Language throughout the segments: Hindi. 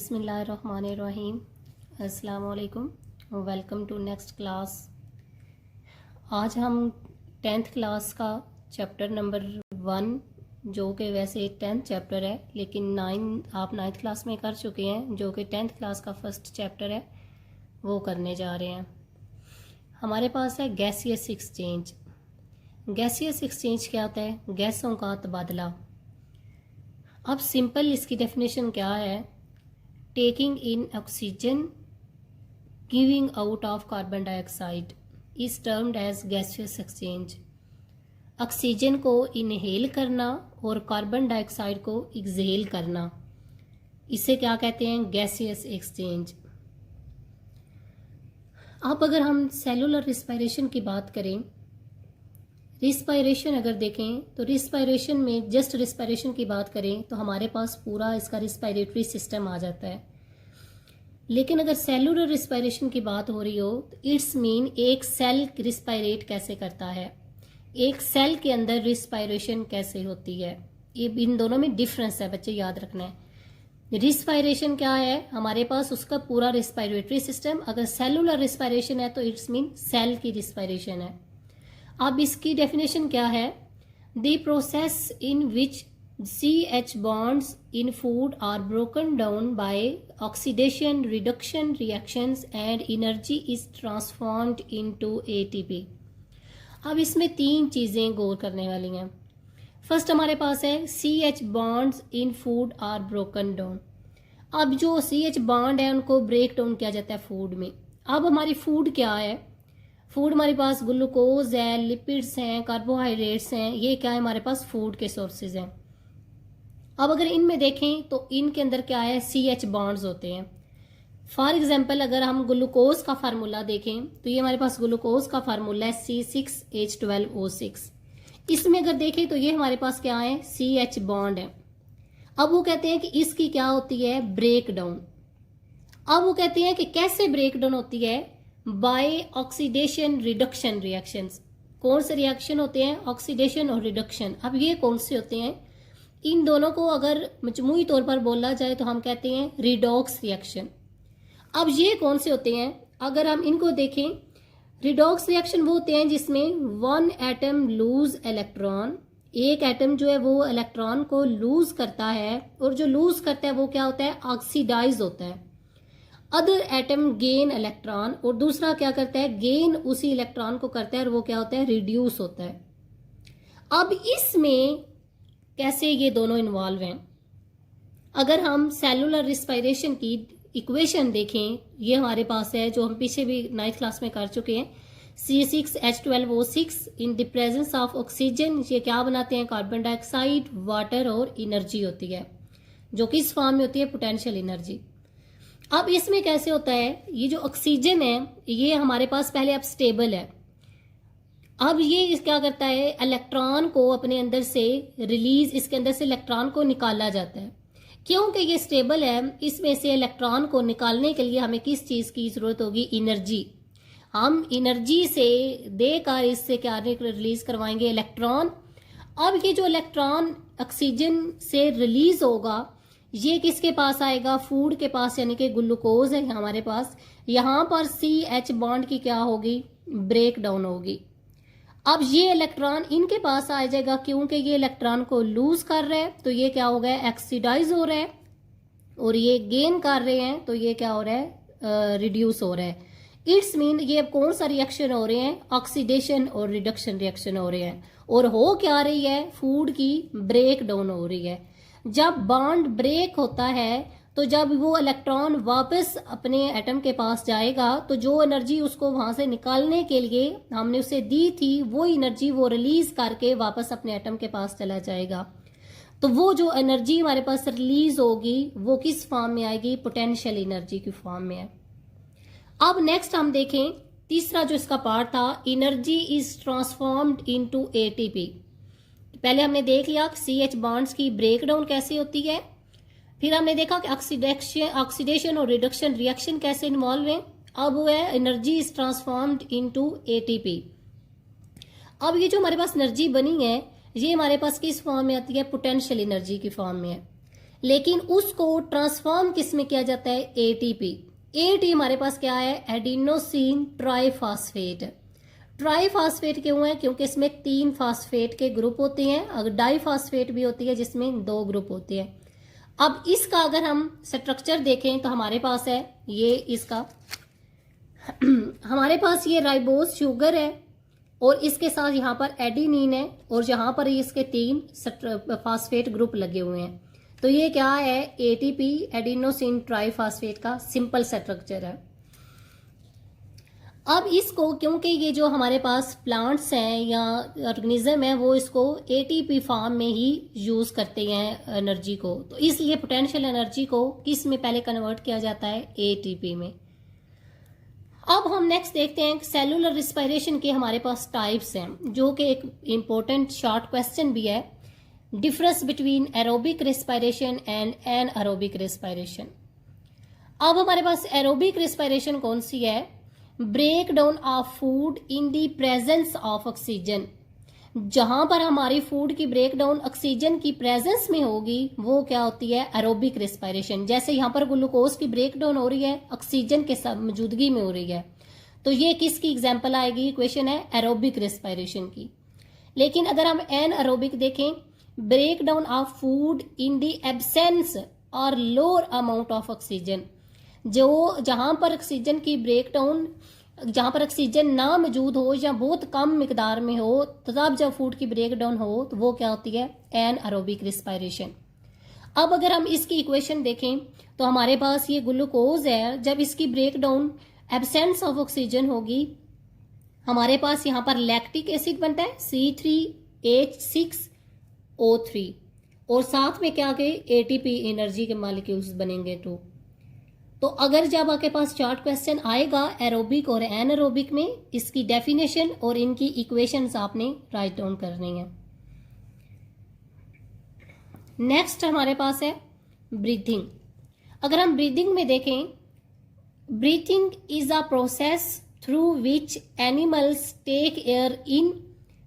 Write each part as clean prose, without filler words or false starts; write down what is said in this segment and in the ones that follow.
बिस्मिल्लाहिर्रहमानिर्रहीम। अस्सलाम वालेकुम, वेलकम टू नेक्स्ट क्लास। आज हम 10th क्लास का चैप्टर नंबर 1, जो कि वैसे 10th चैप्टर है लेकिन आप 9th क्लास में कर चुके हैं, जो कि 10th क्लास का फर्स्ट चैप्टर है, वो करने जा रहे हैं। हमारे पास है गैसियस एक्सचेंज। गैसियस एक्सचेंज क्या होता है? गैसों का तबादला। अब सिंपल इसकी डेफिनेशन क्या है? Taking in oxygen, giving out of carbon dioxide is termed as gaseous exchange. Oxygen को इनहेल करना और कार्बन डाइऑक्साइड को एक्सहेल करना, इसे क्या कहते हैं? Gaseous exchange. अब अगर हम सेलुलर रिस्पायरेशन की बात करें, रिस्पायरेशन अगर देखें तो रिस्पायरेशन में जस्ट रिस्पायरेशन की बात करें तो हमारे पास पूरा इसका रिस्पायरेटरी सिस्टम आ जाता है। लेकिन अगर सेलुलर रिस्पायरेशन की बात हो रही हो तो इट्स मीन एक सेल रिस्पायरेट कैसे करता है, एक सेल के अंदर रिस्पायरेशन कैसे होती है। ये इन दोनों में डिफरेंस है, बच्चे याद रखना है। रिस्पायरेशन क्या है? हमारे पास उसका पूरा रिस्पायरेटरी सिस्टम। अगर सेलुलर रिस्पायरेशन है तो इट्स मीन सेल की रिस्पायरेशन है। अब इसकी डेफिनेशन क्या है? The process in which CH bonds in food are broken down by oxidation reduction reactions and energy is transformed into ATP। अब इसमें 3 चीज़ें गौर करने वाली हैं। फर्स्ट हमारे पास है CH bonds in food are broken down। अब जो CH बॉन्ड है उनको ब्रेक डाउन किया जाता है फूड में। अब हमारी फूड क्या है? फूड हमारे पास ग्लूकोज है, लिपिड्स हैं, कार्बोहाइड्रेट्स हैं, ये क्या है? हमारे पास फूड के सोर्सेज हैं। अब अगर इनमें देखें तो इनके अंदर क्या है? CH बॉन्ड्स होते हैं। फॉर एग्जांपल अगर हम ग्लूकोज का फार्मूला देखें तो ये हमारे पास ग्लूकोज का फार्मूला है C6H12O6। इसमें अगर देखें तो ये हमारे पास क्या है? CH बॉन्ड है। अब वो कहते हैं कि इसकी क्या होती है? Break down. अब वो कहते हैं कि कैसे ब्रेक डाउन होती है? By oxidation reduction reactions. कौन से रिएक्शन होते हैं? ऑक्सीडेशन और रिडक्शन। अब ये कौन से होते हैं? इन दोनों को अगर मजमूई तौर पर बोला जाए तो हम कहते हैं रिडॉक्स रिएक्शन। अब ये कौन से होते हैं? अगर हम इनको देखें, रिडॉक्स रिएक्शन वो होते हैं जिसमें 1 एटम लूज इलेक्ट्रॉन, एक एटम जो है वो इलेक्ट्रॉन को लूज करता है, और जो लूज करता है वो क्या होता है? ऑक्सीडाइज होता है। अदर एटम गेन इलेक्ट्रॉन, और दूसरा क्या करता है? गेन उसी इलेक्ट्रॉन को करता है, और वो क्या होता है? रिड्यूस होता है। अब इसमें कैसे ये दोनों इन्वॉल्व हैं? अगर हम सेलुलर रिस्पायरेशन की इक्वेशन देखें, ये हमारे पास है जो हम पीछे भी 9th क्लास में कर चुके हैं। C6H12O6 in the presence of oxygen, ये क्या बनाते हैं? कार्बन डाइऑक्साइड, वाटर और एनर्जी होती है, जो किस फॉर्म में होती है? Potential energy. अब इसमें कैसे होता है? ये जो ऑक्सीजन है ये हमारे पास पहले अब स्टेबल है। अब ये क्या करता है? इलेक्ट्रॉन को अपने अंदर से रिलीज, इसके अंदर से इलेक्ट्रॉन को निकाला जाता है। क्योंकि ये स्टेबल है, इसमें से इलेक्ट्रॉन को निकालने के लिए हमें किस चीज की जरूरत होगी? एनर्जी। हम एनर्जी से देकर इससे क्या रिलीज करवाएंगे? इलेक्ट्रॉन। अब ये जो इलेक्ट्रॉन ऑक्सीजन से रिलीज होगा ये किसके पास आएगा? फूड के पास, यानी कि ग्लूकोज है हमारे पास। यहां पर CH बॉन्ड की क्या होगी? ब्रेक डाउन होगी। अब ये इलेक्ट्रॉन इनके पास आ जाएगा, क्योंकि ये इलेक्ट्रॉन को लूज कर रहे हैं तो ये क्या हो गया? ऑक्सीडाइज हो रहा है, और ये गेन कर रहे हैं तो ये क्या हो रहा है? रिड्यूस हो रहा है। इट्स मीन ये अब कौन सा रिएक्शन हो रहे हैं? ऑक्सीडेशन और रिडक्शन रिएक्शन हो रहे हैं। और हो क्या रही है? फूड की ब्रेक डाउन हो रही है। जब बॉन्ड ब्रेक होता है तो जब वो इलेक्ट्रॉन वापस अपने एटम के पास जाएगा तो जो एनर्जी उसको वहां से निकालने के लिए हमने उसे दी थी वो एनर्जी वो रिलीज करके वापस अपने एटम के पास चला जाएगा। तो वो जो एनर्जी हमारे पास रिलीज होगी वो किस फॉर्म में आएगी? पोटेंशियल एनर्जी की फॉर्म में है। अब नेक्स्ट हम देखें तीसरा जो इसका पार्ट था, energy is transformed into ATP। पहले हमने देख लिया CH बॉन्ड्स की ब्रेकडाउन कैसे होती है, फिर हमने देखा कि ऑक्सीडेशन और रिडक्शन रिएक्शन कैसे इन्वॉल्व है। अब वो है energy is transformed into ATP। अब ये जो हमारे पास एनर्जी बनी है ये हमारे पास किस फॉर्म में आती है? पोटेंशियल एनर्जी की फॉर्म में है। लेकिन उसको ट्रांसफॉर्म किस में किया जाता है, एटीपी। एटी हमारे पास क्या है, एडिनोसिन ट्राइफॉस्फेट। ट्राइफॉस्फेट क्यों है, क्योंकि इसमें 3 फास्फेट के ग्रुप होते हैं। अगर डाइफॉस्फेट भी होती है जिसमें 2 ग्रुप होते हैं। अब इसका अगर हम स्ट्रक्चर देखें तो हमारे पास है ये इसका हमारे पास ये राइबोज शुगर है और इसके साथ यहाँ पर एडिनिन है और यहाँ पर इसके 3 फास्फेट ग्रुप लगे हुए हैं। तो ये क्या है, एटीपी एडिनोसिन ट्राइफॉस्फेट का सिंपल स्ट्रक्चर है। अब इसको क्योंकि ये जो हमारे पास प्लांट्स हैं या ऑर्गेनिज्म है वो इसको एटीपी फॉर्म में ही यूज करते हैं एनर्जी को, तो इसलिए पोटेंशियल एनर्जी को किस में पहले कन्वर्ट किया जाता है, एटीपी में। अब हम नेक्स्ट देखते हैं सेलुलर रिस्पायरेशन के हमारे पास टाइप्स हैं, जो कि एक इम्पोर्टेंट शॉर्ट क्वेश्चन भी है। Difference between aerobic respiration and anaerobic respiration. अब हमारे पास एरोबिक रिस्पायरेशन कौन सी है, break down of food in the presence of oxygen. जहां पर हमारी फूड की ब्रेक डाउन ऑक्सीजन की प्रेजेंस में होगी वो क्या होती है, एरोबिक रिस्पायरेशन। जैसे यहाँ पर ग्लूकोज की ब्रेक डाउन हो रही है, ऑक्सीजन के मौजूदगी में हो रही है, तो ये किसकी एग्जाम्पल आएगी, क्वेश्चन है एरोबिक रिस्पायरेशन की। लेकिन अगर हम एनएरोबिक देखें, break down of food in the absence और लोअर अमाउंट ऑफ ऑक्सीजन। जो जहां पर ऑक्सीजन की ब्रेक डाउन, जहां पर ऑक्सीजन ना मौजूद हो या बहुत कम मिकदार में हो, तब जब फूड की ब्रेक डाउन हो तो वो क्या होती है, एनएरोबिक रिस्पायरेशन। अब अगर हम इसकी इक्वेशन देखें तो हमारे पास ये ग्लूकोज है, जब इसकी break down absence of oxygen होगी, हमारे पास यहाँ पर लैक्टिक एसिड बनता है C3H6O3 और साथ में क्या के एटीपी एनर्जी के मॉलिक्यूल्स बनेंगे 2। तो अगर जब आपके पास चार्ट क्वेश्चन आएगा एरोबिक और एनएरोबिक में, इसकी डेफिनेशन और इनकी इक्वेशंस आपने राइट डाउन करनी है। नेक्स्ट हमारे पास है ब्रीथिंग। अगर हम ब्रीथिंग में देखें, breathing is a process through which animals take air in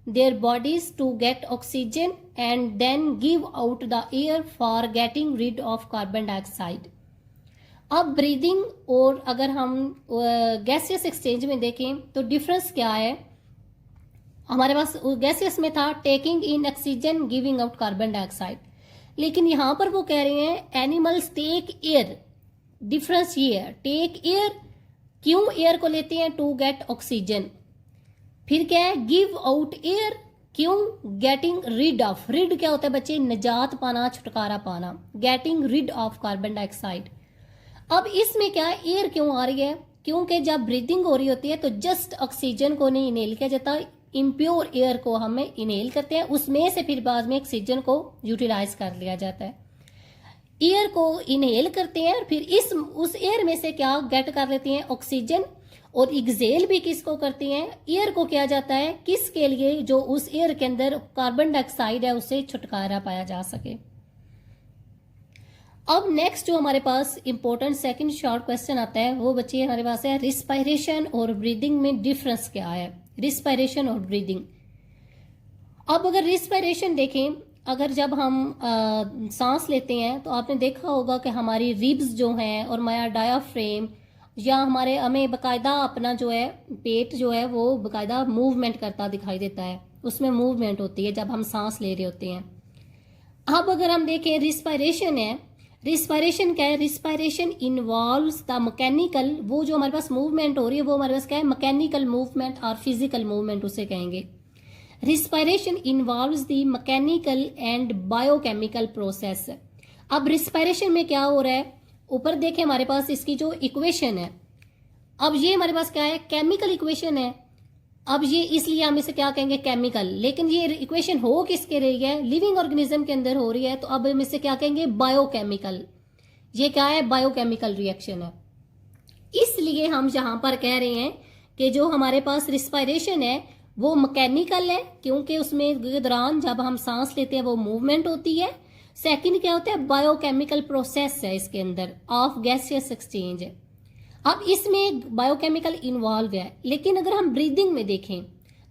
their bodies to get oxygen and then give out the air for getting rid of carbon dioxide. अब ब्रीदिंग और अगर हम गैसियस एक्सचेंज में देखें तो डिफरेंस क्या है, हमारे पास गैसियस में था taking in oxygen giving out carbon dioxide, लेकिन यहां पर वो कह रहे हैं एनिमल्स टेक एयर। डिफरेंस ये है, टेक एयर, क्यों एयर को लेते हैं, टू गेट ऑक्सीजन। फिर क्या है, गिव आउट एयर, क्यों, गेटिंग रिड ऑफ। रिड क्या होता है बच्चे, निजात पाना, छुटकारा पाना। Getting rid of carbon dioxide. अब इसमें क्या है, एयर क्यों आ रही है, क्योंकि जब ब्रीदिंग हो रही होती है तो जस्ट ऑक्सीजन को नहीं इनहेल किया जाता, इम्प्योर एयर को हमें इनहेल करते हैं, उसमें से फिर बाद में ऑक्सीजन को यूटिलाइज कर लिया जाता है। एयर को इनहेल करते हैं और फिर उस एयर में से क्या गेट कर लेते हैं, ऑक्सीजन। और एक्सेल भी किसको करते हैं, एयर को किया जाता है, किसके लिए, जो उस एयर के अंदर कार्बन डाइऑक्साइड है उससे छुटकारा पाया जा सके। अब नेक्स्ट जो हमारे पास इंपॉर्टेंट सेकंड शॉर्ट क्वेश्चन आता है वो बच्चे हमारे पास है रिस्पायरेशन और ब्रीदिंग में डिफरेंस क्या है, रिस्पायरेशन और ब्रीदिंग। अब अगर रिस्पायरेशन देखें, अगर जब हम सांस लेते हैं तो आपने देखा होगा कि हमारी रिब्स जो हैं और हमारा डायाफ्रेम या हमें बकायदा अपना जो है पेट जो है वो बकायदा मूवमेंट करता दिखाई देता है, उसमें मूवमेंट होती है जब हम सांस ले रहे होते हैं। अब अगर हम देखें रिस्पायरेशन है, रिस्पायरेशन क्या है, रिस्पायरेशन इन्वॉल्व्स द मैकेनिकल, वो जो हमारे पास मूवमेंट हो रही है वो हमारे पास क्या है, मैकेनिकल मूवमेंट और फिजिकल मूवमेंट उसे कहेंगे। Respiration involves the mechanical and biochemical process. अब रिस्पायरेशन में क्या हो रहा है, ऊपर देखें हमारे पास इसकी जो इक्वेशन है, अब ये हमारे पास क्या है, केमिकल इक्वेशन है। अब ये इसलिए हम इसे क्या कहेंगे, केमिकल, लेकिन ये इक्वेशन हो किसके रही है, लिविंग ऑर्गेनिज्म के अंदर हो रही है, तो अब हम इसे क्या कहेंगे, बायोकेमिकल। ये क्या है, बायोकेमिकल रिएक्शन है। इसलिए हम यहां पर कह रहे हैं कि जो हमारे पास रिस्पायरेशन है वो मैकेनिकल है, क्योंकि उसमें के दौरान जब हम सांस लेते हैं वो मूवमेंट होती है। सेकंड क्या होता है, बायोकेमिकल प्रोसेस है इसके अंदर ऑफ गैसियस एक्सचेंज है। अब इसमें बायोकेमिकल इन्वॉल्व है। लेकिन अगर हम ब्रीदिंग में देखें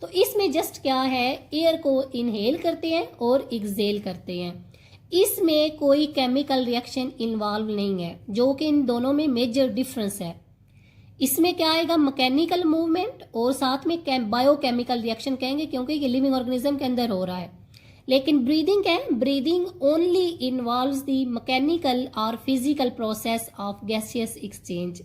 तो इसमें जस्ट क्या है, एयर को इनहेल करते हैं और एक्सहेल करते हैं। इसमें कोई केमिकल रिएक्शन इन्वॉल्व नहीं है, जो कि इन दोनों में मेजर डिफरेंस है। इसमें क्या आएगा, मैकेनिकल मूवमेंट और साथ में बायोकेमिकल रिएक्शन कहेंगे, क्योंकि ये लिविंग ऑर्गेनिज्म के अंदर हो रहा है। लेकिन ब्रीदिंग क्या है, breathing only involves the mechanical और physical process of gaseous exchange.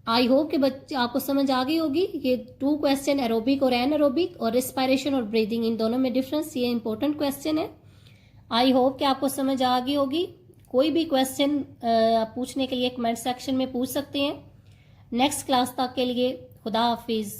I hope कि बच्चे आपको समझ आ गई होगी। ये 2 क्वेश्चन एरोबिक और एनारोबिक और रिस्पायरेशन और ब्रीदिंग, इन दोनों में डिफरेंस, ये इंपॉर्टेंट क्वेश्चन है। आई होप कि आपको समझ आ गई होगी। कोई भी क्वेश्चन पूछने के लिए कमेंट सेक्शन में पूछ सकते हैं। नेक्स्ट क्लास तक के लिए खुदा हाफिज।